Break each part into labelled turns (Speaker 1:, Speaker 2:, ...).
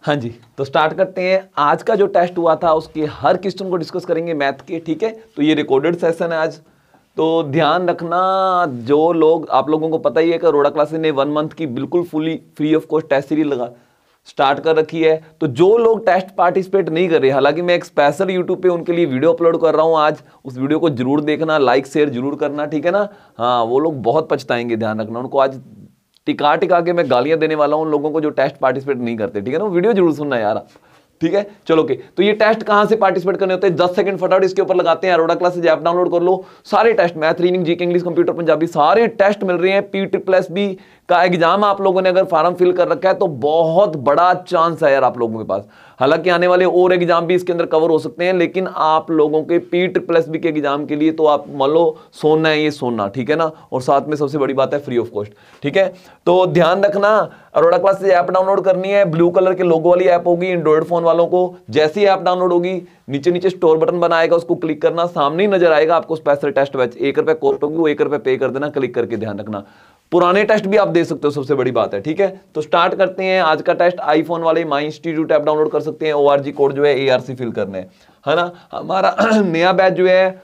Speaker 1: हाँ जी, तो स्टार्ट करते हैं। आज का जो टेस्ट हुआ था उसके हर क्वेश्चन को डिस्कस करेंगे मैथ के, ठीक है। तो ये रिकॉर्डेड सेशन है आज, तो ध्यान रखना। जो लोग, आप लोगों को पता ही है कि अरोड़ा क्लासेस ने 1 मंथ की बिल्कुल fully free of cost test series start कर रखी है। तो जो लोग टेस्ट पार्टिसिपेट नहीं कर रहे, हालांकि मैं एक स्पेशल यूट्यूब पे उनके लिए वीडियो अपलोड कर रहा हूं आज, उस वीडियो को जरूर देखना, लाइक शेयर जरूर करना, ठीक है ना। हाँ, वो लोग बहुत पछताएंगे, ध्यान रखना। उनको आज टिका टिका के मैं गालियां देने वाला हूं उन लोगों को जो टेस्ट पार्टिसिपेट नहीं करते, ठीक है ना। वीडियो जरूर सुनना यार आप, ठीक है। चलो ओके, तो ये टेस्ट कहां से पार्टिसिपेट करने होते हैं, 10 सेकंड फटाफट इसके ऊपर लगाते हैं। अरोड़ा क्लासेस ऐप डाउनलोड कर लो, सारे test math, reasoning, GK, English, computer, Punjabi, सारे टेस्ट मिल रहे हैं। PEET+B का एग्जाम आप लोगों ने अगर फॉर्म फिल कर रखा है तो बहुत बड़ा चांस है यार आप लोगों के पास। हालांकि आने वाले और एग्जाम भी इसके अंदर कवर हो सकते हैं, लेकिन आप लोगों के PEET+B के एग्जाम के लिए तो आप मान लो सोना है, ये सोना, ठीक है ना। और साथ में सबसे बड़ी बात है फ्री ऑफ कॉस्ट, ठीक है। तो ध्यान रखना, अरोड़ा क्लासेस ऐप डाउनलोड करनी है। ब्लू कलर के लोगो वाली ऐप होगी एंड्रॉइड फोन वालों को। जैसी ऐप डाउनलोड होगी, नीचे नीचे स्टोर बटन बनाएगा, उसको क्लिक करना, सामने ही नजर आएगा आपको स्पेशल टेस्ट बैच। 1 रुपए कॉस्ट होगी, वो 1 रुपए पे कर देना क्लिक करके। ध्यान रखना, पुराने टेस्ट भी आप दे सकते हो, सबसे बड़ी बात है, ठीक है। तो स्टार्ट करते हैं आज का टेस्ट। आईफोन वाले माई इंस्टीट्यूट ऐप डाउनलोड कर सकते हैं, ORG कोड जो है ARC फिल करने है ना। हमारा नया बैच जो है,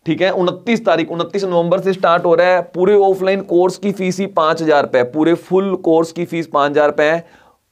Speaker 1: ठीक है, 29 नवंबर से स्टार्ट हो रहा है। पूरे ऑफलाइन कोर्स की फीस ही 5,000 रुपए, पूरे फुल कोर्स की फीस 5,000 रुपए है।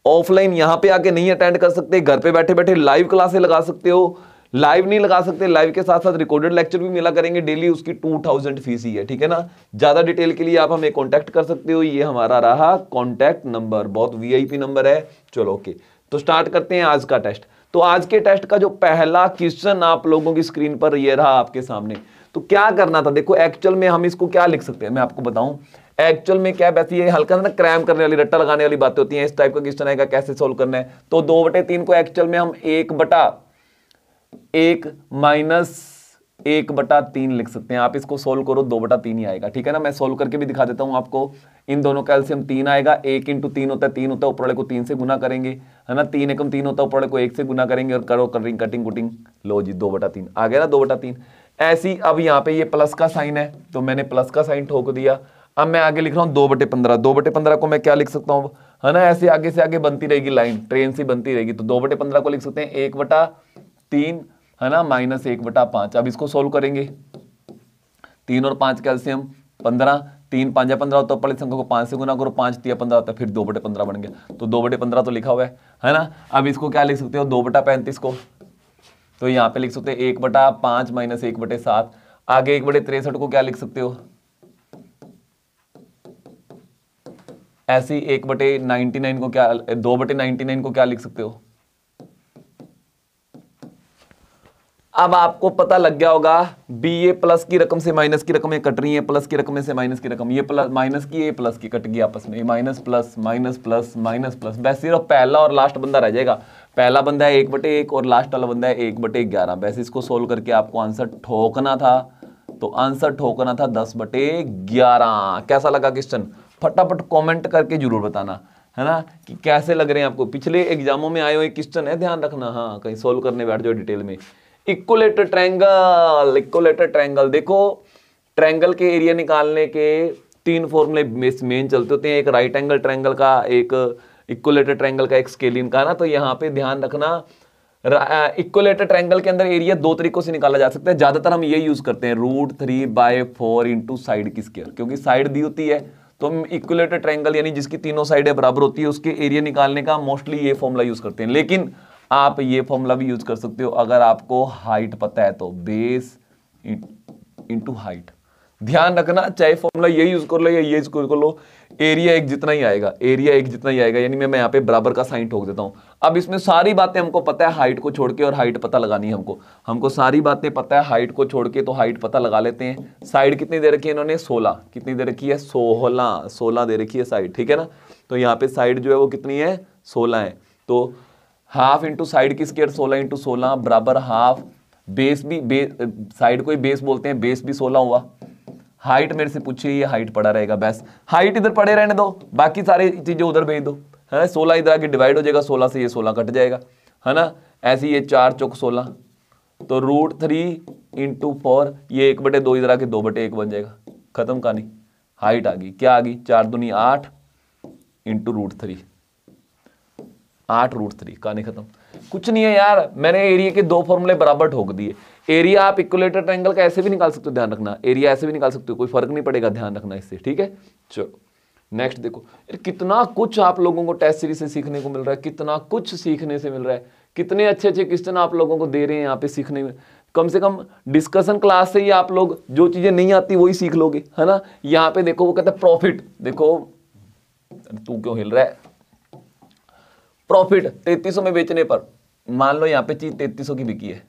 Speaker 1: ऑफलाइन यहां पे आके नहीं अटेंड कर सकते, घर पे बैठे बैठे लाइव क्लासेस लगा सकते हो। लाइव नहीं लगा सकते, लाइव के साथ साथ रिकॉर्डेड लेक्चर भी मिला करेंगे डेली, उसकी 2000 फीस ही है, ठीक है ना। ज्यादा डिटेल के लिए आप हमें कॉन्टैक्ट कर सकते हो, ये हमारा रहा कॉन्टैक्ट नंबर, बहुत VIP नंबर है। चलो ओके, तो स्टार्ट करते हैं आज का टेस्ट। तो आज के टेस्ट का जो पहला क्वेश्चन आप लोगों की स्क्रीन पर ये रहा आपके सामने। तो क्या करना था, देखो एक्चुअल में हम इसको क्या लिख सकते हैं, मैं आपको बताऊं। एक्चुअल में क्या, वैसे ये हल्का ना क्रैम करने वाली, रट्टा लगाने वाली बातें होती हैं। इस टाइप का क्वेश्चन आएगा, कैसे सोल्व करना है। तो 2/3 को एक्चुअल में हम 1/1 - 1/3 लिख सकते हैं। आप इसको सोल्व करो, 2/3 ही आएगा, ठीक है ना। मैं सोल्व करके भी दिखा देता हूं आपको। इन दोनों का एलसीएम 3 आएगा। 1 × 3 होता है 3 होता है, ऊपर वाले को 3 से गुना करेंगे, है ना। 3 × 3 होता है, ऊपर वाले को 1 से गुना करेंगे और करो कटिंग कुटिंग, लो जी 2/3 आ गया ना, 2/3। ऐसी अब यहाँ पे ये प्लस का साइन है, तो मैंने प्लस का साइन ठोक दिया। अब मैं आगे लिख रहा हूँ 2/15। 2/15 को मैं क्या लिख सकता हूँ, है ना, ऐसे आगे से आगे बनती रहेगी लाइन, ट्रेन से बनती रहेगी। तो 2/15 को लिख सकते हैं 1/3, है ना, -1/5। अब इसको सोल्व करेंगे, 3 और 5 कैल्शियम 15, 3 × 5 = 15 होता है, पहले संख्या को 5 से गुना करो, 5 × 3 = 15 होता है, फिर 2/15 बन गया। तो 2/15 तो लिखा हुआ है ना। अब इसको क्या लिख सकते हो, 2/35 को, तो यहाँ पे लिख सकते हैं 1/5 - 1/7। आगे 1/63 को क्या लिख सकते हो, ऐसे ही 1/99 को क्या, 2/99 को क्या लिख सकते हो। अब आपको पता लग गया होगा, ये प्लस की रकम से माइनस की रकमें कट रही हैं, प्लस की रकम से माइनस की रकम, ये प्लस माइनस की, ये प्लस की कट गई आपस में, minus plus minus plus minus plus. बस सिर्फ पहला और लास्ट बंदा रह जाएगा। पहला बंदा है 1/1 और लास्ट वाला बंदा है 1/11। वैसे इसको सोल्व करके आपको आंसर ठोकना था, तो आंसर ठोकना था 10/11। कैसा लगा क्वेश्चन, फटाफट कमेंट करके जरूर बताना, है ना, कि कैसे लग रहे हैं आपको। पिछले एग्जामों में आए हुए क्वेश्चन है, ध्यान रखना। हाँ, कहीं सोल्व करने बैठ जाओ डिटेल में। इक्वलेटर ट्रायंगल, इक्वलेटर ट्रायंगल, देखो ट्रायंगल के एरिया निकालने के 3 फॉर्मूले मेन चलते होते हैं। एक राइट एंगल ट्रायंगल का, एक इक्वलेटर ट्रायंगल का, एक स्केलिन का ना। तो यहाँ पे ध्यान रखना, इक्वलेटर ट्रायंगल के अंदर एरिया 2 तरीकों से निकाला जा सकता है। ज्यादातर हम ये यूज करते हैं, √3/4 इंटू साइड की स्क्वायर, क्योंकि साइड दी होती है। तो हम इक्वलेटर ट्रायंगल यानी जिसकी तीनों साइडें बराबर होती है, उसके एरिया निकालने का मोस्टली ये फॉर्मूला यूज करते हैं। लेकिन आप ये फॉर्मूला भी यूज कर सकते हो अगर आपको हाइट पता है तो, बेस इंटू हाइट। ध्यान रखना, चाहे फॉर्मूला ये यूज कर लो या ये यूज कर लो, एरिया एक जितना ही आएगा, एरिया एक जितना ही आएगा। यानी मैं यहाँ पे बराबर का साइन ठोक देता हूं। अब इसमें सारी बातें हमको पता है हाइट को छोड़ के, और हाइट पता लगानी है हमको सारी बातें पता है हाइट को छोड़ के, तो हाइट पता लगा लेते हैं। साइड कितनी दे रखी है इन्होंने, 16। कितनी दे रखी है, 16 दे रखी है साइड, ठीक है ना। तो यहाँ पे साइड जो है वो कितनी है, 16 है। तो हाफ इंटू साइड की स्क्वायर, 16 × 16 बराबर हाफ। बेस भी साइड को ही बेस बोलते हैं, बेस भी 16 हुआ। हाइट मेरे से पूछिए, ये हाइट पड़ा रहेगा, बस हाइट इधर पड़े रहने दो, बाकी सारी चीजें उधर भेज दो, है ना। 16 इधर आके डिवाइड हो जाएगा, 16 से ये 16 कट जाएगा, है ना। ऐसे ये 4 × 16, तो √3 × 4, ये 1/2 इधर आके 2/1 बन जाएगा, खत्म कहानी। हाइट आ गई, क्या आ गई, 4 दूनी 8 × √3। 8√3, कहानी खत्म। कुछ नहीं है यार, मैंने एरिया के 2 फॉर्मूले बराबर ठोक दिए। एरिया आप इक्विलेटरल ट्रायंगल का ऐसे भी निकाल सकते हो, ध्यान रखना, एरिया ऐसे भी निकाल सकते हो, कोई फर्क नहीं पड़ेगा, ध्यान रखना इससे, ठीक है। चलो नेक्स्ट देखो, कितना कुछ आप लोगों को टेस्ट सीरीज से सीखने को मिल रहा है, कितना कुछ सीखने से मिल रहा है, कितने अच्छे अच्छे क्वेश्चन आप लोगों को दे रहे हैं यहाँ पे सीखने में। कम से कम डिस्कशन क्लास से ही आप लोग जो चीजें नहीं आती वही सीख लोगे, है ना। यहाँ पे देखो वो कहते हैं प्रॉफिट, देखो तू क्यों हिल रहा है, प्रॉफिट 3300 में बेचने पर, मान लो यहाँ पे चीज 3300 की बिकी है,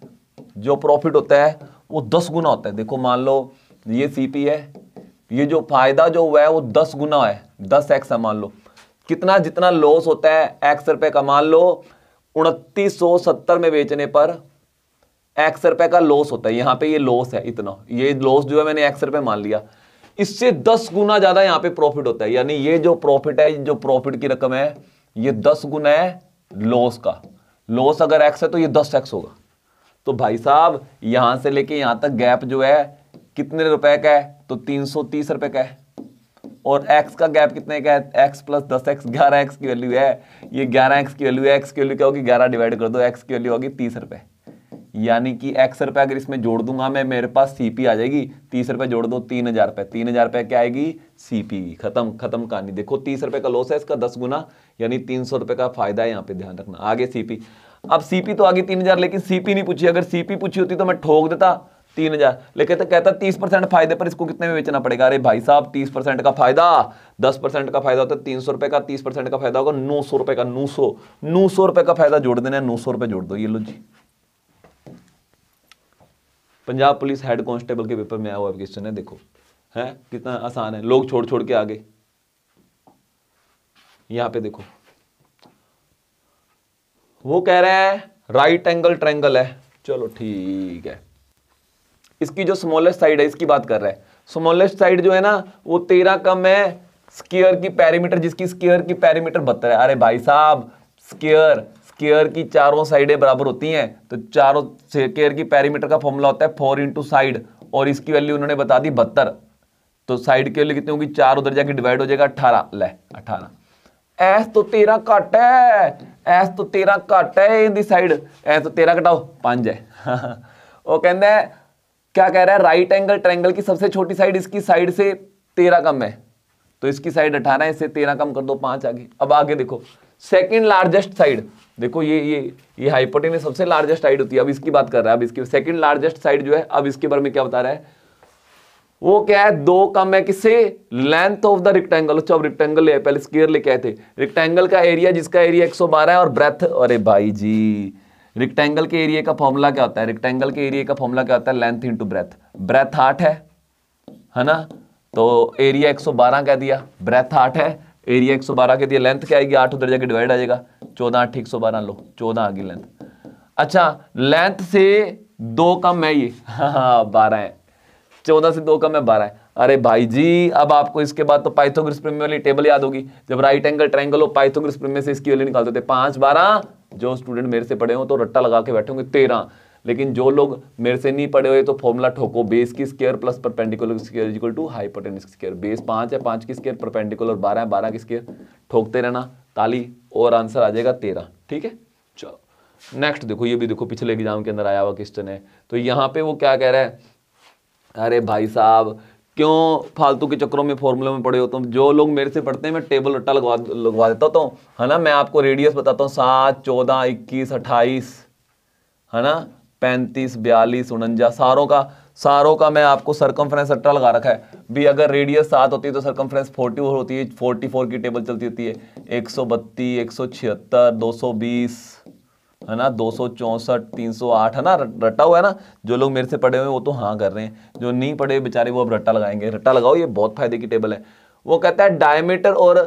Speaker 1: जो प्रॉफिट होता है वो 10 गुना होता है। देखो मान लो ये सीपी है, ये जो फायदा जो हुआ है वो 10 गुना है, 10x है मान लो। कितना, जितना लॉस होता है x रुपए का, मान लो 2970 में बेचने पर x रुपए का लॉस होता है, यहाँ पे ये लॉस है इतना, ये लॉस जो है मैंने x रुपए मान लिया, इससे 10 गुना ज्यादा यहाँ पे प्रॉफिट होता है। यानी ये जो प्रॉफिट है, जो प्रॉफिट की रकम है, ये 10 गुना है लॉस का। लॉस अगर x है तो ये 10x होगा। तो भाई साहब यहां से लेके यहां तक गैप जो है कितने रुपए का है, तो 330 रुपए का है। और x का गैप कितने का है, x प्लस 10x, 11x की वैल्यू है, ये 11x की वैल्यू है। x की वैल्यू क्या होगी, 11 डिवाइड कर दो, x की वैल्यू होगी 30 रुपए। यानी कि x रुपए अगर इसमें जोड़ दूंगा मैं, मेरे पास सीपी आ जाएगी, 30 रुपए जोड़ दो 3000 रुपए, 3000 रुपए क्या आएगी, सीपी। खत्म खत्म कहानी। देखो 30 रुपए का लॉस है, इसका 10 गुना यानी 300 रुपए का फायदा है, यहाँ पे ध्यान रखना। आगे सीपी, अब सीपी तो आगे 3000, लेकिन सीपी नहीं पूछी। अगर सीपी पूछी होती तो मैं ठोक देता 3000, लेकिन तो कहता 30% फायदे पर इसको कितने में बेचना पड़ेगा। अरे भाई साहब 30% का फायदा, 10% का फायदा होता है 300 रुपए का, 30% का फायदा होगा 900 रुपए का। 900 रुपए का फायदा जोड़ देना है, 900 रुपए जोड़ दो, ये लो जी। पंजाब पुलिस हेड कांस्टेबल के पेपर में आया हुआ क्वेश्चन है, देखो है कितना आसान है, लोग छोड़ छोड़ के आगे। यहां पे देखो वो कह रहा है राइट एंगल ट्रायंगल है, चलो ठीक है। इसकी जो स्मॉलेस्ट साइड है इसकी बात कर रहा है। स्मॉलेस्ट साइड जो है ना वो 13 कम है स्क्वायर की पेरीमीटर, जिसकी स्क्वायर की पेरीमीटर 72 है। अरे भाई साहब स्क्वायर की चारों साइडें बराबर होती हैं, तो चारों स्क्वायर की पेरीमीटर का फॉर्मूला होता है 4 इंटू साइड, और इसकी वैल्यू उन्होंने बता दी 72। तो साइड की वैल्यू कितनी होगी, 4 उधर जाके डिवाइड हो जाएगा 18, ले 18। एस तो 13 घट है, एस तो 13 घट है इन दी साइड, एस तो 13 घटाओ 5 है। वो कहता है क्या कह रहा है, राइट एंगल ट्रायंगल की सबसे छोटी साइड इसकी साइड से 13 कम है, तो इसकी साइड 18 है, इससे 13 कम कर दो 5 आ गई। अब आगे देखो सेकंड लार्जेस्ट साइड, देखो ये हाइपोटेनस सबसे लार्जेस्ट साइड होती है। अब इसकी बात कर रहा है, अब इसकी सेकंड लार्जेस्ट साइड जो है, अब इसके बारे में क्या बता रहा है, वो क्या है 2 कम है किससे, लेंथ ऑफ द रेक्टेंगल। अच्छा अब रेक्टेंगल ले, पहले स्क्वायर लेके आए थे। रेक्टेंगल का एरिया जिसका एरिया 112 है और ब्रेथ, अरे भाई जी रेक्टेंगल के एरिया का फॉर्मूला क्या होता है, रेक्टेंगल के एरिया का फॉर्मूला क्या होता है, लेंथ इंटू ब्रेथ। ब्रेथ 8 है ना, तो एरिया 112 कह दिया, ब्रेथ 8 है, एरिया 112 कह दिया, लेंथ क्या आएगी 8 उधर जाके डिवाइड आ जाएगा, 14 8 112 लो 14 आ गई लेंथ। अच्छा लेंथ से 2 कम है ये, हाँ 12 है, 14 से 2 कम है 12 है। अरे भाई जी अब आपको इसके बाद तो पाइथागोरस प्रमेय वाली टेबल याद होगी, जब राइट एंगल ट्रायंगल हो पाइथागोरस प्रमेय से इसकी वैल्यू निकालते थे 5 12। जो स्टूडेंट मेरे से पढ़े हो तो रट्टा लगा के बैठे होंगे 13, लेकिन जो लोग मेरे से नहीं पढ़े हुए तो फॉर्मूला ठोको, बेस की square plus perpendicular square is equal to hypotenuse की स्क्वायर। बेस 5 है, 5 की स्क्वायर, परपेंडिकुलर 12 है, 12 की स्क्वायर, ठोकते रहना ताली और आंसर आ जाएगा 13। ठीक है चलो नेक्स्ट देखो, ये भी देखो पिछले एग्जाम के अंदर आया हुआ क्वेश्चन है। तो यहाँ पे वो क्या कह रहा है, अरे भाई साहब क्यों फालतू के चक्करों में फॉर्मूले में पड़े हो तुम। जो लोग मेरे से पढ़ते हैं मैं टेबल रट्टा लगवा देता हूँ, है ना। मैं आपको रेडियस बताता हूँ 7 14 21 28, है ना, 35 42 49, सारों का मैं आपको सरकमफ्रेंस रट्टा लगा रखा है भी। अगर रेडियस 7 होती है तो सरकमफ्रेंस 44 होती है, 44 की टेबल चलती होती है, 132 176 220, है ना, 264 308, है ना, रट्टा हुआ है ना। जो लोग मेरे से पढ़े हुए वो तो हाँ कर रहे हैं, जो नहीं पढ़े बेचारे वो अब रट्टा लगाएंगे। रट्टा लगाओ, ये बहुत फायदे की टेबल है। वो कहता है डायमीटर और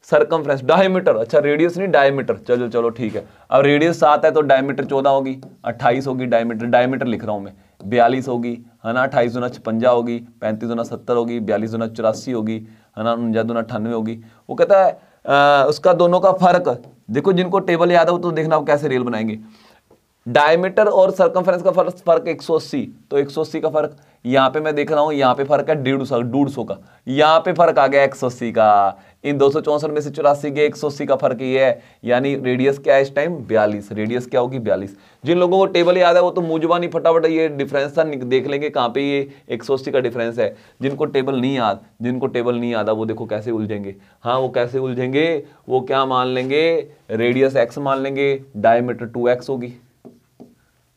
Speaker 1: सरकमफ्रेंस, डायमीटर, अच्छा रेडियस नहीं डायमीटर, चलो चलो ठीक है। अब रेडियस 7 है तो डायमीटर 14 होगी, 28 होगी, डायमीटर लिख रहा हूँ मैं, 42 होगी, है ना, 28 दूना 56 होगी, 35 दूना 70 होगी, 42 दूना 84 होगी, है ना, 49 दूना 98 होगी। वो कहता है उसका दोनों का फर्क देखो, जिनको टेबल याद हो तो देखना आप कैसे रेल बनाएंगे। डायमीटर और सरकमफ्रेंस का फर्क 180, तो 180 का फर्क यहां पे मैं देख रहा हूं, यहां पे फर्क है 150 का, यहां पे फर्क आ गया 180 का। इन 264 में से 84 के 180 का फर्क ये है, यानी रेडियस क्या है इस टाइम 42, रेडियस क्या होगी 42। जिन लोगों को टेबल याद है वो तो मुझबानी फटाफट ये डिफरेंस था देख लेंगे कहां पे ये 180 का डिफरेंस है। जिनको टेबल नहीं याद वो देखो कैसे उलझेंगे। हाँ वो कैसे उलझेंगे, वो क्या मान लेंगे, रेडियस x मान लेंगे, डायमीटर 2x होगी,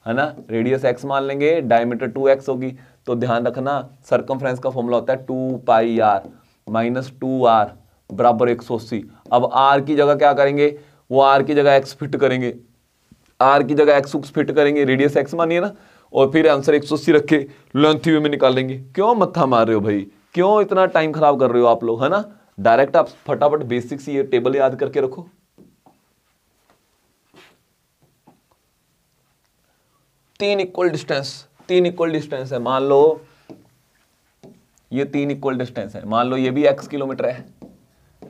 Speaker 1: है ना, रेडियस x मान लेंगे, डायमीटर 2x होगी। तो ध्यान रखना सरकमफ्रेंस का फॉर्मूला होता है 2 पाई r माइनस 2r बराबर 180। अब r की जगह क्या करेंगे, वो r की जगह x फिट करेंगे, r की जगह x फिट करेंगे, रेडियस x मानिए ना, और फिर आंसर 180 रखे लेंथ वे में निकालेंगे। क्यों मत्था मार रहे हो भाई, क्यों इतना टाइम खराब कर रहे हो आप लोग, है ना। डायरेक्ट आप फटाफट बेसिक्स ये टेबल याद करके रखो। तीन इक्वल डिस्टेंस है, मान लो ये 3 इक्वल डिस्टेंस है, मान लो ये भी x किलोमीटर है,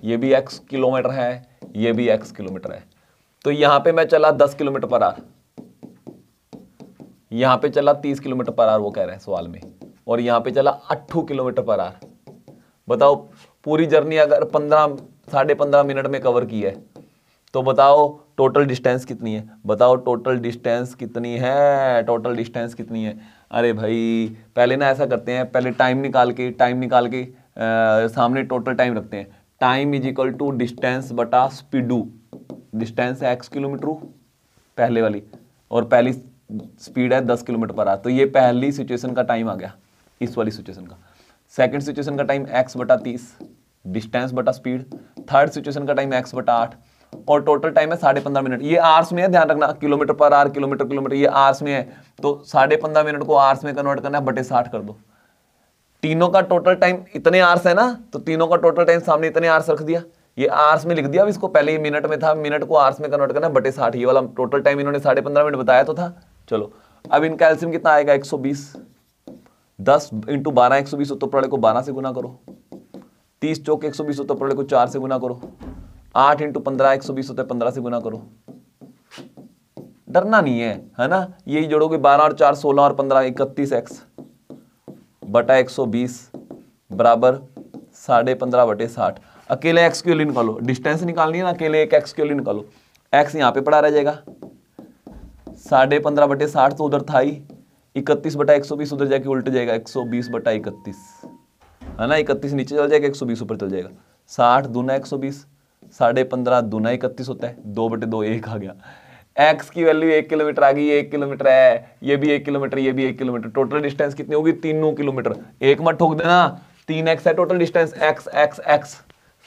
Speaker 1: ये भी x किलोमीटर है, ये भी x किलोमीटर है। तो यहां पे मैं चला 10 किलोमीटर पर आवर, यहां पे चला 30 किलोमीटर पर आवर वो कह रहे हैं सवाल में, और यहां पे चला 8 किलोमीटर पर आवर। बताओ पूरी जर्नी अगर 15-15.5 मिनट में कवर की है तो बताओ टोटल डिस्टेंस कितनी है, बताओ टोटल डिस्टेंस कितनी है, टोटल डिस्टेंस कितनी है। अरे भाई पहले ना ऐसा करते हैं, पहले टाइम निकाल के सामने टोटल टाइम रखते हैं। Time is equal to distance बटा स्पीडू, डिस्टेंस है x किलोमीटर पहले वाली, और पहली स्पीड है 10 किलोमीटर पर आवर। तो ये पहली सिचुएशन का टाइम आ गया, इस वाली सिचुएशन का। सेकंड सिचुएशन का टाइम x बटा 30, डिस्टेंस बटा स्पीड। थर्ड सिचुएशन का टाइम x बटा 8, और टोटल टाइम है 15.5 मिनट। ये आवर्स में है, ध्यान रखना, किलोमीटर पर आवर किलोमीटर ये आवर्स में है, तो 15.5 मिनट को आवर्स में कन्वर्ट करना है, बटे 60 कर दो। तीनों का टोटल टाइम इतने आवर्स है ना, तो तीनों का टोटल टाइम सामने इतने आवर्स रख दिया, ये आवर्स में लिख दिया। अब इसको पहले ये मिनट में था, मिनट को आवर्स में कन्वर्ट करना है, बटे 60। ये वाला टोटल टाइम इन्होंने 15.5 मिनट बताया तो था। चलो अब इनका एलसीएम कितना आएगा 120, 10 इंटू 12 120 उत्तर प्रलय को 12 से गुना करो, 30 चौक 120 उत्तर प्रलय को 4 से गुना करो, 8 इंटू 15 120 होता है 15 से गुना करो। डरना नहीं है ना, यही जोड़ोगे 12 और 4 16 और 15 31x बटा 120 बराबर 15.5 बटे 60। अकेले x की वैल्यू निकालो, डिस्टेंस निकालनी है ना, अकेले एक x की वैल्यू निकालो। x यहाँ पे पड़ा रह जाएगा 15.5 बटे 60, तो उधर था ही 31 बटा 120, उधर जाके उल्ट जाएगा 120 बटा 31, है ना। 31 नीचे चल जाएगा, 120 ऊपर चल जाएगा। 60 दूना 120, 15.5 दूना 31 होता है, 2 बटे 2 1 आ गया। x की वैल्यू 1 किलोमीटर आ गई, ये 1 किलोमीटर है, ये भी 1 किलोमीटर, ये भी 1 किलोमीटर। टोटल डिस्टेंस कितनी होगी 3 किलोमीटर। एक मत ठोक देना, 3x है total distance, x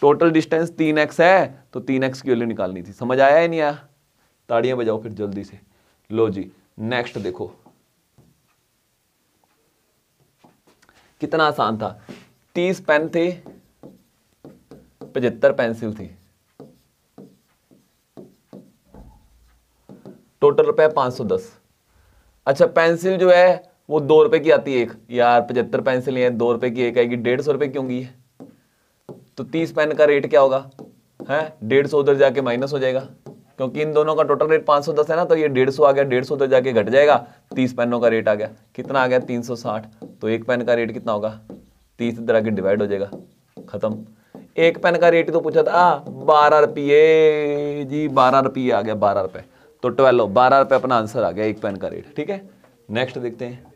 Speaker 1: total distance 3x है, तो 3x की वैल्यू निकालनी थी। समझ आया या नहीं आया? ताड़ियां बजाओ फिर जल्दी से। लो जी नेक्स्ट देखो, कितना आसान था। 30 पेन थे, 75 पेंसिल थी, टोटल रुपए 510। अच्छा पेंसिल जो है वो 2 रुपए की आती है एक, यार 75 पेंसिल है, 2 रुपए की एक आएगी, 150 रुपए की होंगी। तो 30 पेन का रेट क्या होगा, है 150 उधर जाके माइनस हो जाएगा, क्योंकि इन दोनों का टोटल रेट 510 है ना, तो ये 150 आ गया, 150 उधर जाके घट जाएगा, 30 पेनों का रेट आ गया, कितना आ गया 360। तो एक पेन का रेट कितना होगा, 30 इधर आके डिवाइड हो जाएगा, खत्म। एक पेन का रेट तो पूछा था 12 रुपये जी, 12 रुपये आ गया, 12 रुपये, तो 12 रुपये अपना आंसर आ गया एक पेन का रेट। ठीक है नेक्स्ट देखते हैं।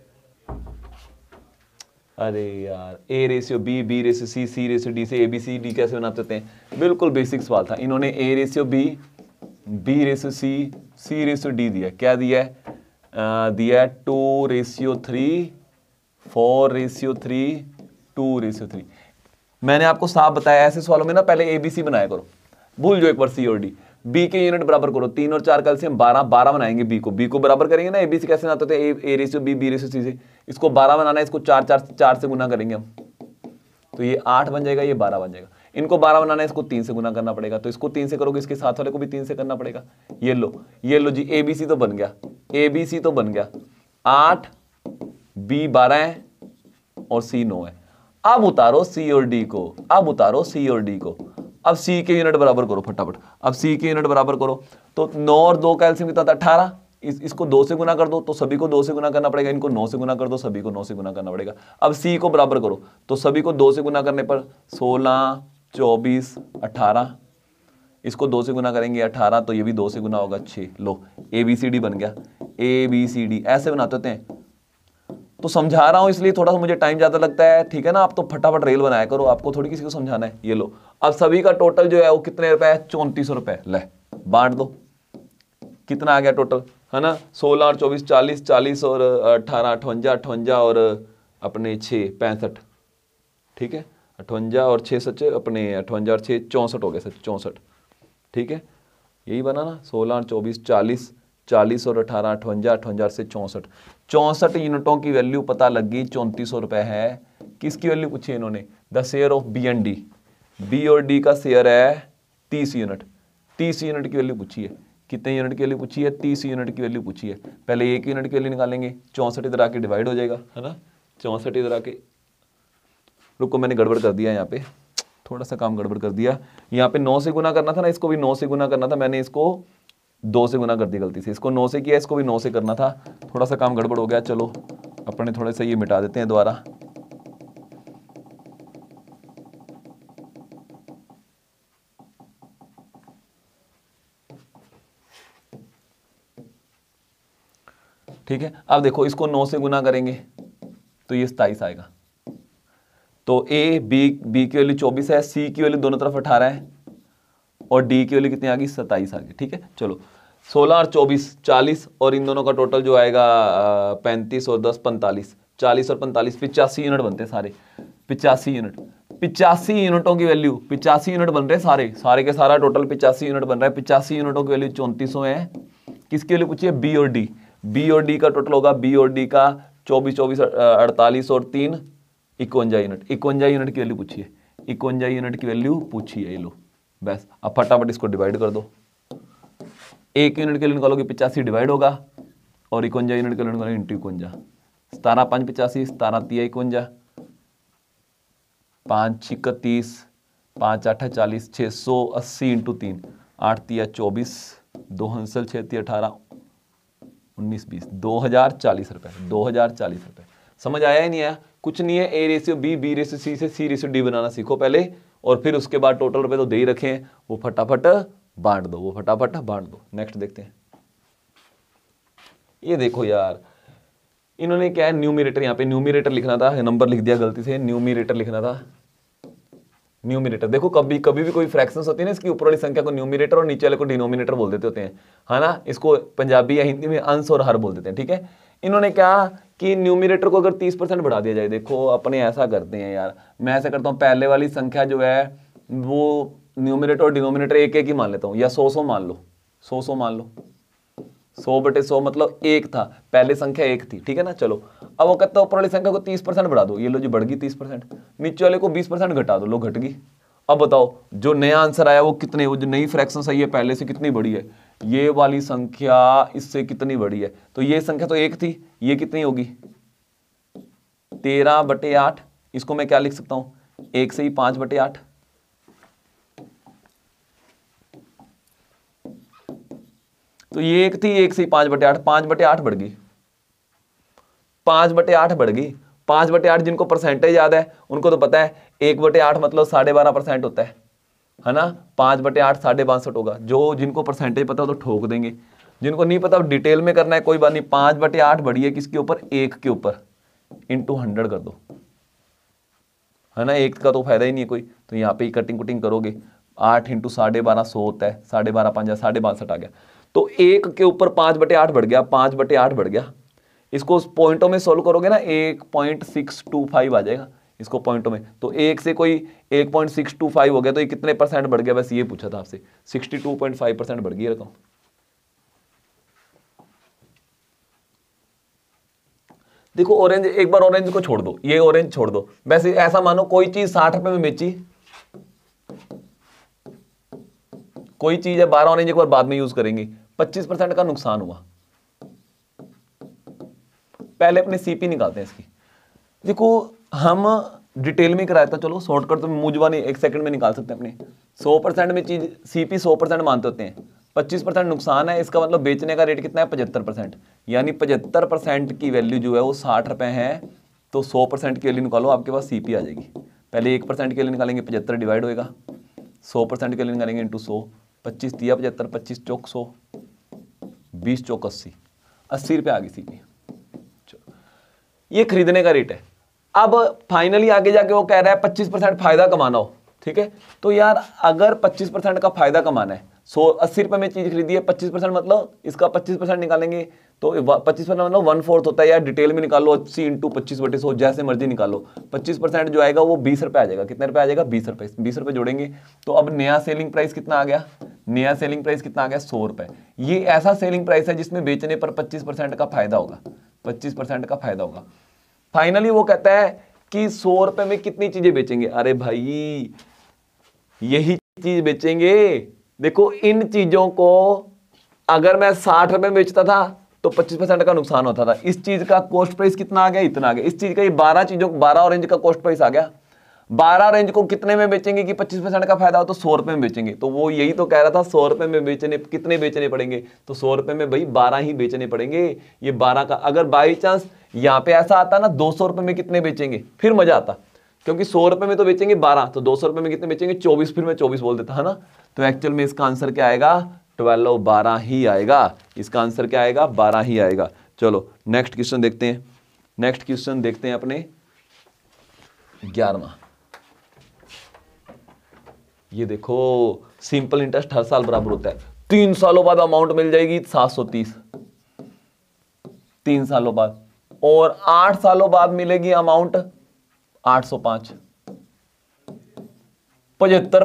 Speaker 1: अरे यार A/B, B/C, C/D से ABCD कैसे बनाते होते हैं, बिल्कुल बेसिक सवाल था। इन्होंने A/B, B/C, C/D दिया, क्या दिया है, दिया है 2/3, 4/3, 2/3। मैंने आपको साफ बताया ऐसे सवालों में ना पहले ABC बनाया करो, भूल जो एक बार C और D। B के यूनिट बराबर करो, 3 और 4 कैल्शियम 12 बनाएंगे, B को बराबर करेंगे ना। ABC कैसे बनाते थे, A/B, B/C से, इसको 12 बनाना है, इसको 4 से गुना करेंगे हम, तो ये 8 बन जाएगा, ये 12 बन जाएगा। इनको 12 बनाना है, इसको 3 से गुना करना पड़ेगा, तो इसको 3 से करोगे, इसके साथ वाले को भी 3 से करना पड़ेगा। ये लो जी ABC तो बन गया, ABC तो बन गया, 8, B 12 है और C 9 है। अब उतारो C और D को, अब C के यूनिट बराबर करो फटाफट। अब C के यूनिट बराबर करो, तो 9 और 2 कैल्शियम कितना था 18, इसको 2 से गुना कर दो तो सभी को 2 से गुना करना पड़ेगा, इनको 9 से गुना कर दो सभी को 9 से गुना करना पड़ेगा। अब सी को बराबर करो तो सभी को 2 से गुना करने पर 16, 24, 18, इसको 2 से गुना करेंगे 18, तो ये भी 2 से गुना होगा 6। लो ABCD बन गया, ABCD ऐसे बनाते होते हैं। तो समझा रहा हूं इसलिए थोड़ा सा मुझे टाइम ज्यादा लगता है, ठीक है ना। आप तो फटाफट रेल बनाया करो, आपको थोड़ी किसी को समझाना है। ये लो अब सभी का टोटल जो है वो कितने रुपए है, 3400 रुपए। ले बांट दो, कितना आ गया टोटल, है ना। 16 और 24 40, 40 और 18 58, 58 और अपने 6 65, ठीक है। 58 और 6 सच अपने 58 और 6 64 हो गए सच, 64, ठीक है। यही बना ना, 16 और 24 40, 40 और 18 58, 58 से 64, 64 यूनिटों की वैल्यू पता लगी 3400 रुपए है। किसकी वैल्यू पूछी है इन्होंने, the share of B and D. B और डी का शेयर है 30 यूनिट, 30 यूनिट की वैल्यू पूछी है। कितने यूनिट की वैल्यू पूछी है, 30 यूनिट की वैल्यू पूछी है। पहले 1 यूनिट की वैल्यू निकालेंगे, 64 इधर आके डिवाइड हो जाएगा, है ना। 64 इधर आके, रुको मैंने गड़बड़ कर दिया यहाँ पे, थोड़ा सा काम गड़बड़ कर दिया। यहाँ पे 9 से गुना करना था ना, इसको भी 9 से गुना करना था, मैंने इसको 2 से गुना कर दी गलती से। इसको 9 से किया, इसको भी 9 से करना था, थोड़ा सा काम गड़बड़ हो गया। चलो अपने थोड़े से ये मिटा देते हैं दोबारा। ठीक है, अब देखो इसको 9 से गुना करेंगे तो ये 27 आएगा। तो ए बी की वैल्यू 24 है, सी की वैल्यू दोनों तरफ 18 है और डी की वैल्यू कितनी आ गई, 27 आ गई। ठीक है, चलो 16 और 24 40 और इन दोनों का टोटल जो आएगा 35 और 10 45, 40 और 45 85 यूनिट बनते हैं सारे। 85 यूनिट, 85 यूनिटों की वैल्यू, 85 यूनिट बन रहे हैं सारे के सारा टोटल 85 यूनिट बन रहा है। 85 यूनिटों की वैल्यू 3400 है। किसकी वैल्यू पूछी है, बी और डी। बी और डी का टोटल होगा, बी और डी का 24 24 48 और 3 51 यूनिट। 51 यूनिट की वैल्यू पूछी है, 51 यूनिट की वैल्यू पूछी है। ये लो बस, अब फटाफट इसको डिवाइड कर दो। 1 यूनिट के लिए निकालोगे 85 डिवाइड होगा और 51 यूनिट के लिए निकालोगे इंटू 51। 17 5 85, 17 3 51, 5 6 31, 5 8 40, 680 इंटू 3, 8 3 24, 2 हंसल 6 3 18 19 20, 2040 रुपए। 2040 रुपए समझ आया ही नहीं आया, कुछ नहीं है। A ratio B, B ratio C से सी रेशियो डी बनाना सीखो पहले, और फिर उसके बाद टोटल रुपए तो दे ही रखे हैं, वो फटाफट बांट दो, वो फटाफट बांट दो। नेक्स्ट देखते हैं। ये देखो यार, इन्होंने क्या है, न्यूमरेटर, यहाँ पे न्यूमरेटर लिखना था, नंबर लिख दिया गलती से, न्यूमरेटर लिखना था। न्यूमरेटर देखो, कभी कभी भी कोई फ्रैक्शंस होती है ना, इसकी ऊपर वाली संख्या को न्यूमरेटर और नीचे वाले को डिनोमिनेटर बोल देते होते हैं, है ना। इसको पंजाबी या हिंदी में अंश और हर बोल देते हैं। ठीक है, इन्होंने क्या कि न्यूमरेटर को अगर 30% बढ़ा दिया जाए, देखो अपने ऐसा करते हैं यार, मैं ऐसा करता हूँ, पहले वाली संख्या जो है वो न्यूमरेटर और डिनोमिनेटर एक एक ही मान लेता हूँ, या 100 मान लो, 100 मान लो, 100/100 मतलब एक था, पहले संख्या एक थी। ठीक है ना, चलो अब वो कहता है ऊपर वाली संख्या को 30% बढ़ा दो, ये लो जी बढ़ गई 30%, नीचे वाले को 20% घटा दो, लो घट गई। अब बताओ जो नया आंसर आया वो कितने, वो जो नई फ्रैक्शन आई है पहले से कितनी बड़ी है, ये वाली संख्या इससे कितनी बड़ी है। तो ये संख्या तो एक थी, ये कितनी होगी 13/8। इसको मैं क्या लिख सकता हूं, 1 से ही 5/8। तो ये एक थी, 1 से ही 5/8, 5/8 बढ़ गई, 5/8 बढ़ गई। 5/8 जिनको परसेंटेज याद है उनको तो पता है 1/8 मतलब 12.5% होता है ना। 5/8 62.5 होगा। जो जिनको परसेंटेज पता हो तो ठोक देंगे, जिनको नहीं पता डिटेल में करना है कोई बात नहीं। 5/8 बढ़ी है किसके ऊपर, 1 के ऊपर, इंटू 100 कर दो, है ना। 1 का तो फायदा ही नहीं है कोई, तो यहाँ पे कटिंग कुटिंग करोगे, 8 इंटू 12.5 100 होता है, 12.5 5 62 आ गया। तो 1 के ऊपर 5/8 बढ़ गया, 5/8 बढ़ गया। इसको पॉइंटों में सोल्व करोगे ना 1.625 आ जाएगा इसको पॉइंटों में। तो 1 से कोई 1.625 हो गया, तो ये कितने परसेंट बढ़ गया, बस ये पूछा था आपसे। 62.5% बढ़ गई रकम। देखो ऑरेंज, एक बार ऑरेंज को छोड़ दो, ये ऑरेंज छोड़ दो, वैसे ऐसा मानो कोई चीज 60 रुपए में बेची, कोई चीज है 12 ऑरेंज एक बार बाद में यूज करेंगे, 25% का नुकसान हुआ। पहले अपने सीपी निकालते हैं इसकी। देखो हम डिटेल में कराया था, चलो शॉर्टकट तो मुझवा नहीं, 1 सेकंड में निकाल सकते हैं अपने। 100% में चीज सीपी 100% मानते होते हैं, 25% नुकसान है, इसका मतलब बेचने का रेट कितना है 75%, यानी 75% की वैल्यू जो है वो 60 रुपए है। तो 100% की वैल्यू निकालो, आपके पास सीपी आ जाएगी। पहले 1% के लिए निकालेंगे, 75 डिवाइड होएगा, 100% के लिए निकालेंगे इंटू 100, 25 दिया 75, 25 चौक 100, 20 चौक 80, 80 रुपये आ गई सीपी। ये खरीदने का रेट है। अब फाइनली आगे जाके वो कह रहा है 25% फायदा कमाना हो, ठीक है। तो यार अगर 25% का फायदा कमाना है, 80 रुपए में चीज खरीदी है, 25% मतलब इसका 25% निकालेंगे तो 25% मतलब 1/4 होता है, यार डिटेल में निकालो, 80 इंटू 25/100 जैसे मर्जी निकालो। 25% जो आएगा वो 20 रुपए आ जाएगा। कितने रुपए आ जाएगा? 20 रुपए। 20 रुपए जोड़ेंगे तो अब नया सेलिंग प्राइस कितना आ गया? नया सेलिंग प्राइस कितना आ गया? 100 रुपए। ये ऐसा सेलिंग प्राइस है जिसमें बेचने पर 25% का फायदा होगा, 25% का फायदा होगा। फाइनली वो कहता है कि 100 रुपए में कितनी चीजें बेचेंगे? अरे भाई यही चीज बेचेंगे। देखो इन चीजों को अगर मैं 60 रुपए में बेचता था तो 25% का नुकसान होता था। इस चीज का कॉस्ट प्राइस कितना आ गया? इतना आ गया। इस चीज का ये 12 चीजों 12 ऑरेंज का कॉस्ट प्राइस आ गया। 12 ऑरेंज को कितने में बेचेंगे कि 25% का फायदा हो? तो 100 रुपए में बेचेंगे। तो वो यही तो कह रहा था 100 रुपए में बेचने कितने बेचने पड़ेंगे? तो 100 रुपए में भाई 12 ही बेचने पड़ेंगे। ये 12 का अगर बाई चांस यहां पे ऐसा आता ना 200 रुपए में कितने बेचेंगे, फिर मजा आता, क्योंकि 100 रुपए में तो बेचेंगे 12, तो 200 रुपए में कितने बेचेंगे? 24। फिर मैं 24 बोल देता है ना। तो एक्चुअल में इसका आंसर क्या आएगा? 12, 12 ही आएगा। इसका आंसर क्या आएगा? 12 ही आएगा। चलो नेक्स्ट क्वेश्चन देखते हैं। नेक्स्ट क्वेश्चन देखते हैं अपने 11वां। ये देखो सिंपल इंटरेस्ट हर साल बराबर होता है। 3 सालों बाद अमाउंट मिल जाएगी 730, 3 सालों बाद, और 8 सालों बाद मिलेगी अमाउंट 805। 75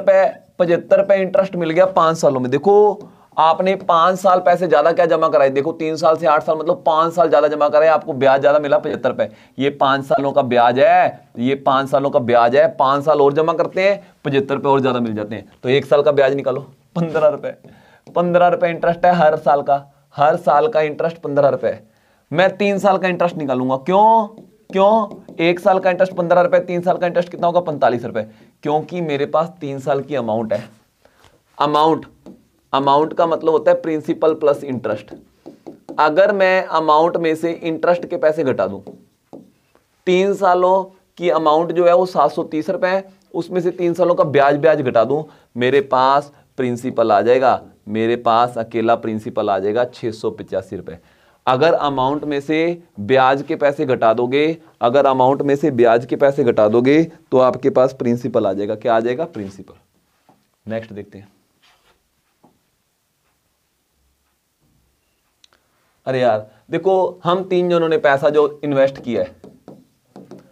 Speaker 1: रुपए इंटरेस्ट मिल गया 5 सालों में। देखो आपने 5 साल पैसे ज्यादा क्या जमा कराए? देखो 3 साल से 8 साल मतलब 5 साल ज्यादा जमा कराए, आपको ब्याज ज्यादा मिला 75 रुपए। ये 5 सालों का ब्याज है, ये 5 सालों का ब्याज है। 5 साल और जमा करते हैं 75 रुपए और ज्यादा मिल जाते हैं। तो 1 साल का ब्याज निकालो 15 रुपए। 15 रुपए इंटरेस्ट है हर साल का, हर साल का इंटरेस्ट 15 रुपए। मैं 3 साल का इंटरेस्ट निकालूंगा। क्यों 1 साल का इंटरेस्ट 15 रुपए, 3 साल का इंटरेस्ट कितना होगा? 45 रुपए। क्योंकि मेरे पास 3 साल की अमाउंट है। अमाउंट का मतलब होता है प्रिंसिपल प्लस इंटरेस्ट। अगर मैं अमाउंट में से इंटरेस्ट के पैसे घटा दूं, 3 सालों की अमाउंट जो है वो 730 रुपए है, उसमें से 3 सालों का ब्याज घटा दूं, मेरे पास प्रिंसिपल आ जाएगा, मेरे पास अकेला प्रिंसिपल आ जाएगा 685 रुपए। अगर अमाउंट में से ब्याज के पैसे घटा दोगे, अगर अमाउंट में से ब्याज के पैसे घटा दोगे तो आपके पास प्रिंसिपल आ जाएगा। क्या आ जाएगा? प्रिंसिपल। नेक्स्ट देखते हैं। अरे यार देखो हम 3 जनों ने पैसा जो इन्वेस्ट किया है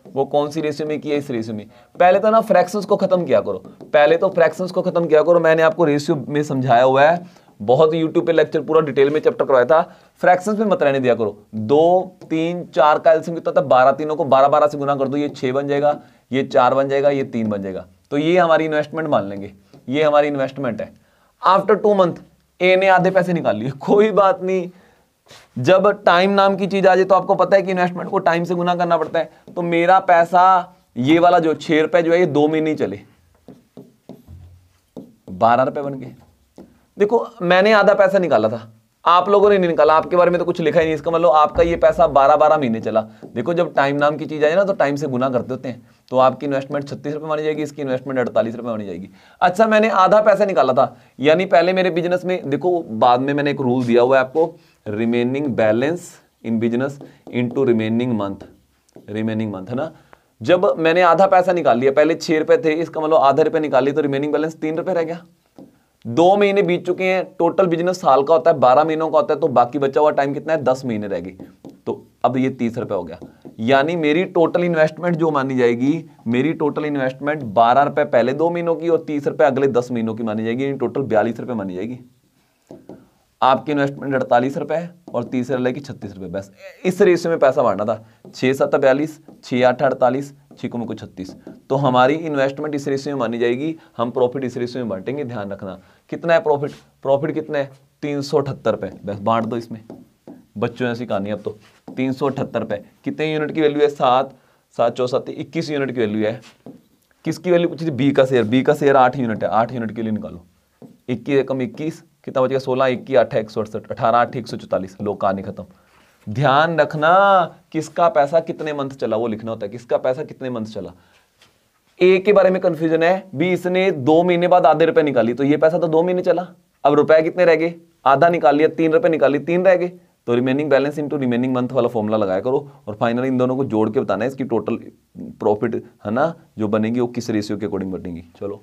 Speaker 1: वो कौन सी रेशियो में किया? इस रेशियो में। पहले तो ना फ्रैक्शंस को खत्म किया करो, पहले तो फ्रैक्शंस को खत्म किया करो। मैंने आपको रेशियो में समझाया हुआ है, बहुत यूट्यूब पे लेक्चर पूरा डिटेल में चैप्टर करवाया था। फ्रैक्शंस में मत रहने दिया करो। 2, 3, 4 का एलसीएम कितना था? 12। तीनों को 12 से गुना कर दो, ये 6 बन जाएगा, ये 4 बन जाएगा, ये 3 बन जाएगा। तो ये हमारी इन्वेस्टमेंट मान लेंगे, ये हमारी इन्वेस्टमेंट है। आफ्टर 2 मंथ ए ने आधे पैसे निकाल लिए, कोई बात नहीं। जब टाइम नाम की चीज आ जाए तो आपको पता है कि इन्वेस्टमेंट को टाइम से गुना करना पड़ता है। तो मेरा पैसा ये वाला जो 6 रुपए जो है ये 2 महीने ही चले, 12 रुपए बन गए। देखो मैंने आधा पैसा निकाला था, आप लोगों ने नहीं निकाला, आपके बारे में तो कुछ लिखा ही नहीं। इसका मतलब आपका ये पैसा 12 महीने चला। देखो जब टाइम नाम की चीज आए ना तो टाइम से गुना करते होते हैं। तो आपकी इन्वेस्टमेंट 36 रुपए मानी जाएगी, इसकी इन्वेस्टमेंट 48 रुपए मानी जाएगी। अच्छा मैंने आधा पैसा निकाला था, यानी पहले मेरे बिजनेस में, देखो बाद में मैंने एक रूल दिया हुआ है आपको, remaining balance in business into remaining month है ना। जब मैंने आधा पैसा निकाल लिया, पहले 6 रुपए थे, इसका मतलब आधा रुपए निकाल लिया, तो रिमेनिंग बैलेंस 3 रुपए रह गया। 2 महीने बीत चुके हैं, टोटल बिजनेस साल का होता है, 12 महीनों का होता है, तो बाकी बचा हुआ टाइम कितना है? 10 महीने रहेगी। तो अब ये 30 रुपए हो गया, यानी मेरी टोटल इन्वेस्टमेंट जो मानी जाएगी, मेरी टोटल इन्वेस्टमेंट 12 रुपए पहले 2 महीनों की और 30 रुपए अगले 10 महीनों की मानी जाएगी, टोटल 42 रुपए मानी जाएगी। आपकी इन्वेस्टमेंट 48 रुपए है और 30 रहेगी 36 रुपए। बस इस रेशियो में पैसा बांटना था, 6 7 42, 6 8 48, 6 को 36। तो हमारी इन्वेस्टमेंट इस रेशियो में मानी जाएगी, हम प्रॉफिट इस रेशियो में बांटेंगे। ध्यान रखना कितना है प्रॉफिट कितना है? 378 रुपए। बस बांट दो इसमें, बच्चों ऐसी कहानी। अब तो 378 रुपए कितने यूनिट की वैल्यू है? 7 7 4 7 21 यूनिट की वैल्यू है। किसकी वैल्यू पूछी थी? बी का शेयर। बी का शेयर 8 यूनिट है, 8 यूनिट के लिए निकालो। 21 एकम 21, कितना बच गया 16 1 8 है 168, 18 8 144, लो कहानी खत्म। ध्यान रखना किसका पैसा कितने मंथ चला वो लिखना होता है, किसका पैसा कितने मंथ चला। ए के बारे में कंफ्यूजन है, बी इसने 2 महीने बाद आधे रुपए निकाली, तो ये पैसा तो 2 महीने चला। अब रुपए कितने रह गए, आधा निकाल लिया, 3 रुपए निकाली, 3 रह गए, तो remaining balance into remaining month वाला फॉर्मूला लगाया करो और फाइनली इन दोनों को जोड़ के बताना है इसकी टोटल प्रॉफिट है ना जो बनेगी वो किस रेशियो के अकॉर्डिंग बनेगी। चलो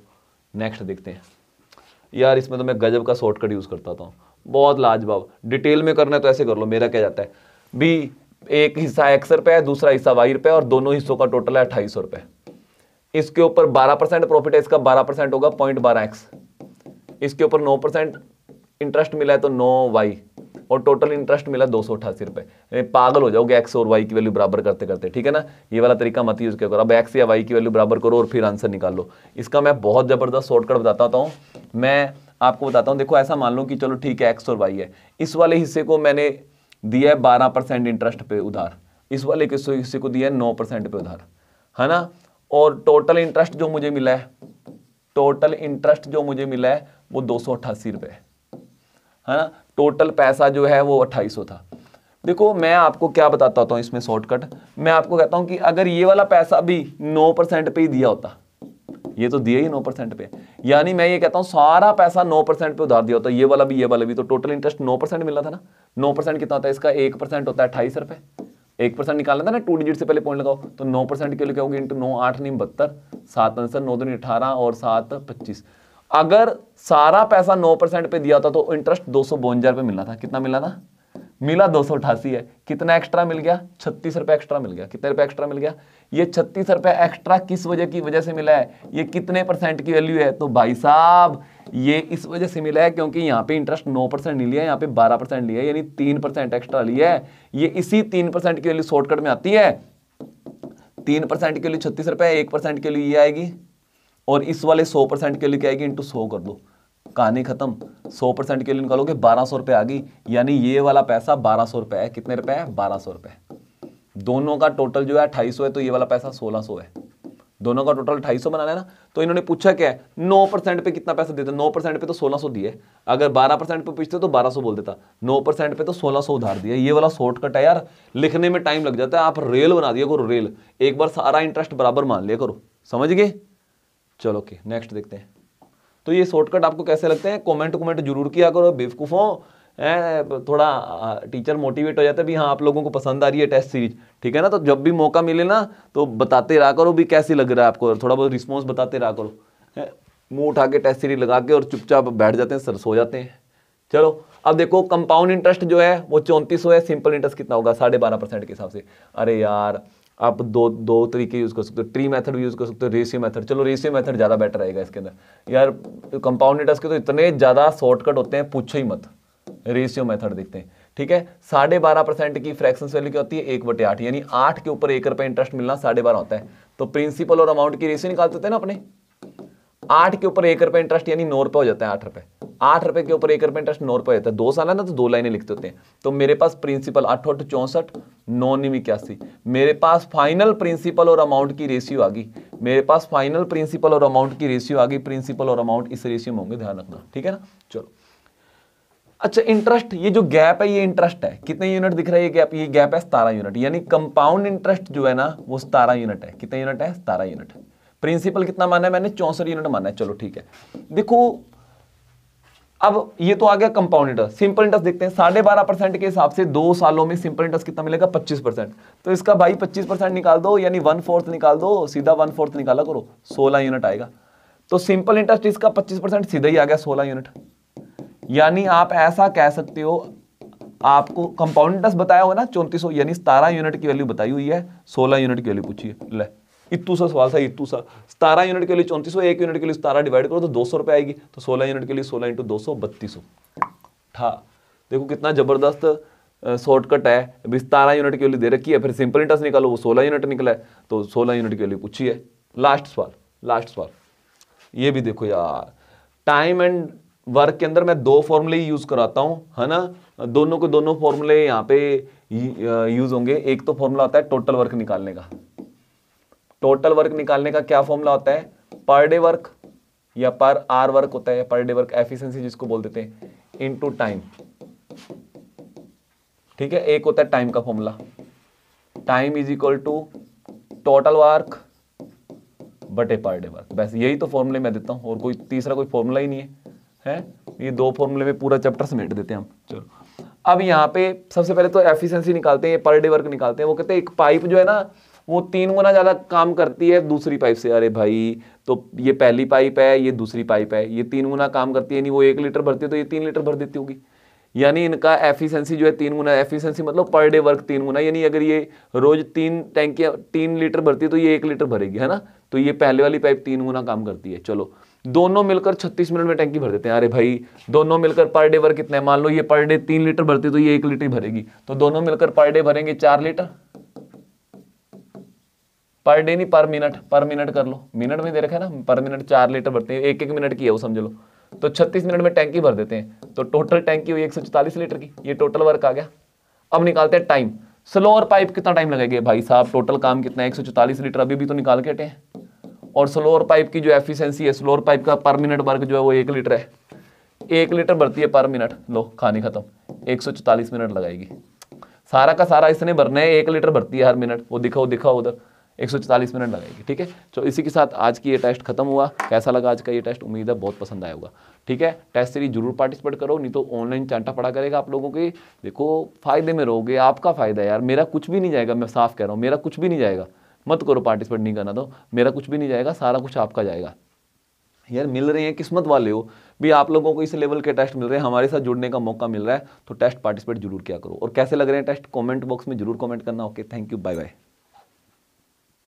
Speaker 1: नेक्स्ट देखते हैं। यार इसमें तो मैं गजब का शॉर्टकट यूज करता था, बहुत लाजवाब। डिटेल में करना है तो ऐसे कर लो, मेरा क्या जाता है बी, एक हिस्सा x रुपए है, दूसरा हिस्सा y रुपए और दोनों हिस्सों का टोटल है 2800 रुपए। इसके ऊपर 12% प्रॉफिट है, इसका 12% होगा 0.12x। इसके ऊपर 9% इंटरेस्ट मिला है तो 9y और टोटल इंटरेस्ट मिला 288 रुपए। पागल हो जाओगे x और y की वैल्यू बराबर करते करते, ठीक है ना। ये वाला तरीका मत यूज करो, अब x या y की वैल्यू बराबर करो और फिर आंसर निकाल लो। इसका मैं बहुत जबरदस्त शॉर्टकट बताता हूँ, मैं आपको बताता हूँ। देखो ऐसा मान लो कि चलो ठीक है x और y है, इस वाले हिस्से को मैंने दिया है 12% इंटरेस्ट पे उधार, इस वाले हिस्से को दिया है 9% पे उधार, है ना। और टोटल इंटरेस्ट जो मुझे मिला है, टोटल इंटरेस्ट जो मुझे मिला है वो 288 रुपए है ना। टोटल पैसा जो है वो 2800 था। देखो मैं आपको क्या बताता हूँ इसमें शॉर्टकट, मैं आपको कहता हूँ कि अगर ये वाला पैसा भी 9% पे ही दिया होता, ये तो दिया ही 9% पे, यानी मैं ये कहता हूँ सारा पैसा 9% पे उधार दिया होता, ये वाला भी, तो टोटल इंटरेस्ट 9% मिला था ना। 9% कितना होता है इसका, 1% होता है 28 रुपए। 1% निकालना था ना, 2 डिजिट से पहले पॉइंट लगाओ, तो 9% के लिए क्या होगी इंटू 9, 8 9 72, 7 आंसर, 9 2 18 और 7 25। अगर सारा पैसा 9% पे दिया था तो इंटरेस्ट 252 रुपए मिलना था। कितना मिला था, मिला 288 है। कितना एक्स्ट्रा मिल गया, 36 रुपए एक्स्ट्रा मिल गया। कितने रुपए एक्स्ट्रा मिल गया, ये 36 रुपए एक्स्ट्रा किस वजह की वजह से मिला है, ये कितने परसेंट की वैल्यू है, तो भाई साहब ये इस वजह से मिला है क्योंकि यहाँ पे इंटरेस्ट 9% नहीं लिया, यहाँ पे 12% लिया, यानी 3% एक्स्ट्रा लिया है। ये इसी 3% की वैल्यू शॉर्टकट में आती है। 3% के लिए 36 रुपए, 1% के लिए ये आएगी और इस वाले 100% के लिए क्या आएगी, इंटू 100 कर दो, कहानी खत्म। 100% के लिए निकालोगे 1200 रुपए आ गई, यानी ये वाला पैसा 1200 रुपए है। कितने रुपए है, 1200 रुपए। दोनों का टोटल जो है 2800 है, तो ये वाला पैसा 1600 है। दोनों का टोटल 2800 बनाना है ना। तो इन्होंने पूछा क्या है, 9% पे कितना पैसा देते, 9% पे तो 1600 दिए, अगर 12% पे पूछते तो 1200 बोल देता, 9% पे तो 1600 उधार दिया। ये वाला शॉर्टकट है यार, लिखने में टाइम लग जाता है, आप रेल बना दिया करो, रेल एक बार सारा इंटरेस्ट बराबर मान लिया करो, समझ गए। चलो ओके नेक्स्ट देखते हैं। तो ये शॉर्टकट आपको कैसे लगते हैं, कमेंट जरूर किया करो बेवकूफ़ों, थोड़ा टीचर मोटिवेट हो जाता है भी हाँ आप लोगों को पसंद आ रही है टेस्ट सीरीज, ठीक है ना। तो जब भी मौका मिले ना तो बताते रहा करो भी कैसी लग रहा है आपको, थोड़ा बहुत रिस्पॉन्स बताते रहा करो। मुंह उठा के टेस्ट सीरीज लगा के और चुपचाप बैठ जाते हैं, सर सो जाते हैं। चलो अब देखो कंपाउंड इंटरेस्ट जो है वो 3400 है, सिंपल इंटरेस्ट कितना होगा, 12.5% के हिसाब से। अरे यार आप दो तरीके यूज कर सकते हो, ट्री मेथड भी यूज कर सकते हो, रेशियो मेथड। चलो रेशियो मेथड ज्यादा बेटर रहेगा इसके अंदर। यार कंपाउंड इंटरेस्ट के तो इतने ज्यादा शॉर्टकट होते हैं, पूछो ही मत। रेशियो मेथड देखते हैं, ठीक है। 12.5% की फ्रैक्शन वैल्यू क्या होती है, 1/8, यानी 8 के ऊपर 1 रुपए इंटरेस्ट मिलना 12.5 होता है। तो प्रिंसिपल और अमाउंट की रेशियो निकालते थे ना अपने, 8 के ऊपर 1 रुपए इंटरेस्ट यानी 9 रुपए हो जाता है। 8 रुपए, 8 रुपए के ऊपर 1 रुपए इंटरेस्ट 9 रुपए हो जाता है। 2 साल है ना तो 2 लाइनें लिखते होते हैं। तो मेरे पास प्रिंसिपल 8 8 64, 9 9 81, मेरे पास फाइनल प्रिंसिपल और अमाउंट की रेशियो आ गई। मेरे पास फाइनल प्रिंसिपल और अमाउंट की रेशियो आ गई। प्रिंसिपल और अमाउंट इस रेशियो में होंगे, ध्यान रखना, ठीक है ना। चलो अच्छा इंटरेस्ट, ये जो गैप है ये इंटरेस्ट है, कितने यूनिट दिख रहा है ये गैप है 17 यूनिट, यानी कंपाउंड इंटरेस्ट जो है ना वो 17 यूनिट है। कितने यूनिट है, 17 यूनिट। प्रिंसिपल कितना माना है मैंने, 64 यूनिट माना है। चलो ठीक है, देखो अब ये तो आ गया कंपाउंड इंटरेस्ट। सिंपल इंटरेस्ट देखते हैं, 12.5% के हिसाब से 2 सालों में सिंपल इंटरेस्ट कितना मिलेगा, 25%। तो इसका भाई 25% निकाल दो, यानी 1/4 निकाल दो, सीधा 1/4 निकाला करो, 16 यूनिट आएगा। तो सिंपल इंटरेस्ट इसका 25% सीधा ही आ गया 16 यूनिट। यानी आप ऐसा कह सकते हो, आपको कंपाउंड इंटरेस्ट बताया होगा ना 3400, यानी 17 यूनिट की वैल्यू बताई हुई है, 16 यूनिट की वैल्यू पूछी है। ले इतू सा सवाल था, इतू सा। 17 यूनिट के लिए 3400, 1 यूनिट के लिए 17 डिवाइड करो तो 200 रुपए आएगी। तो 16 यूनिट के लिए 16 × 200 3200 था। देखो कितना जबरदस्त शॉर्टकट है। अभी 17 यूनिट की वैल्यू दे रखी है, फिर सिंपल इंटरेस्ट निकालो, वो 16 यूनिट निकला है, तो 16 यूनिट की वैल्यू पूछी है। लास्ट सवाल ये भी देखो यार, टाइम एंड वर्क के अंदर मैं 2 फॉर्मूले यूज कराता हूं, है ना। दोनों के दोनों फॉर्मूले यहाँ पे यूज होंगे। एक तो फॉर्मूला होता है टोटल वर्क निकालने का। टोटल वर्क निकालने का क्या फॉर्मूला होता है, पर डे वर्क या पर आवर वर्क होता है, पर डे वर्क एफिशिएंसी जिसको बोल देते हैं। इंटू टाइम, ठीक है। एक होता है टाइम का formula, time is equal to total work बटे पर डे वर्क, बस यही तो फॉर्मूले मैं देता हूं, और कोई तीसरा कोई फॉर्मूला ही नहीं है। ये दो फॉर्मूले में पूरा चैप्टर समेट देते हैं हम। चलो अब यहाँ पे सबसे पहले तो एफिशिएंसी निकालते हैं, पर डे वर्क निकालते हैं। वो कहते हैं एक पाइप जो है ना वो 3 गुना ज्यादा काम करती है दूसरी पाइप से। अरे भाई, तो ये पहली पाइप है, ये दूसरी पाइप है, ये 3 गुना काम करती है, नहीं वो 1 लीटर भरती है तो ये 3 लीटर भर देती होगी। यानी इनका एफिशिएंसी जो है 3 गुना, एफिशिएंसी मतलब पर डे वर्क 3 गुना। यानी अगर ये रोज 3 लीटर भरती है तो ये 1 लीटर भरेगी, है ना। तो ये पहले वाली पाइप 3 गुना काम करती है। चलो दोनों मिलकर 36 मिनट में टैंकी भर देते हैं। अरे भाई, दोनों मिलकर पर डे वर्क कितना है, मान लो ये पर डे 3 लीटर भरती है तो ये 1 लीटर भरेगी, तो दोनों मिलकर पर डे भरेंगे 4 लीटर। पर डे नहीं, पर मिनट कर लो, मिनट में दे रखा है ना, पर मिनट 4 लीटर भरते हैं, 1-1 मिनट की है वो, समझ लो। तो 36 मिनट में टैंकी भर देते हैं, तो टोटल टैंकी हुई 144 लीटर की। ये टोटल वर्क आ गया। अब निकालते हैं टाइम। स्लोअर पाइप कितना टाइम लगेगा भाई साहब, टोटल काम कितना है 144 लीटर, अभी भी तो निकाल के हटे हैं। और स्लोअर पाइप की जो एफिशिएंसी है, स्लोअर पाइप का पर मिनट वर्क जो है वो 1 लीटर है, 1 लीटर भरती है पर मिनट। लो कहानी खत्म, 144 मिनट लगाएगी। सारा का सारा इसने भरना है, 1 लीटर भरती है हर मिनट, वो दिखाओ उधर, 144 मिनट लगेगी, ठीक है। तो इसी के साथ आज की ये टेस्ट खत्म हुआ। कैसा लगा आज का ये टेस्ट, उम्मीद है बहुत पसंद आया होगा, ठीक है। टेस्ट सीरीज जरूर पार्टिसिपेट करो, नहीं तो ऑनलाइन चांटा पड़ा करेगा आप लोगों के। देखो फायदे में रहोगे, आपका फायदा है यार, मेरा कुछ भी नहीं जाएगा, मैं साफ कह रहा हूँ, मेरा कुछ भी नहीं जाएगा। मत करो पार्टिसिपेट, नहीं करना तो मेरा कुछ भी नहीं जाएगा, सारा कुछ आपका जाएगा। यार मिल रहे हैं, किस्मत वाले हो भी, आप लोगों को इस लेवल के टेस्ट मिल रहे हैं, हमारे साथ जुड़ने का मौका मिल रहा है, तो टेस्ट पार्टिसिपेट जरूर किया करो। और कैसे लग रहे हैं टेस्ट, कमेंट बॉक्स में जरूर कमेंट करना। Okay, thank you, bye bye.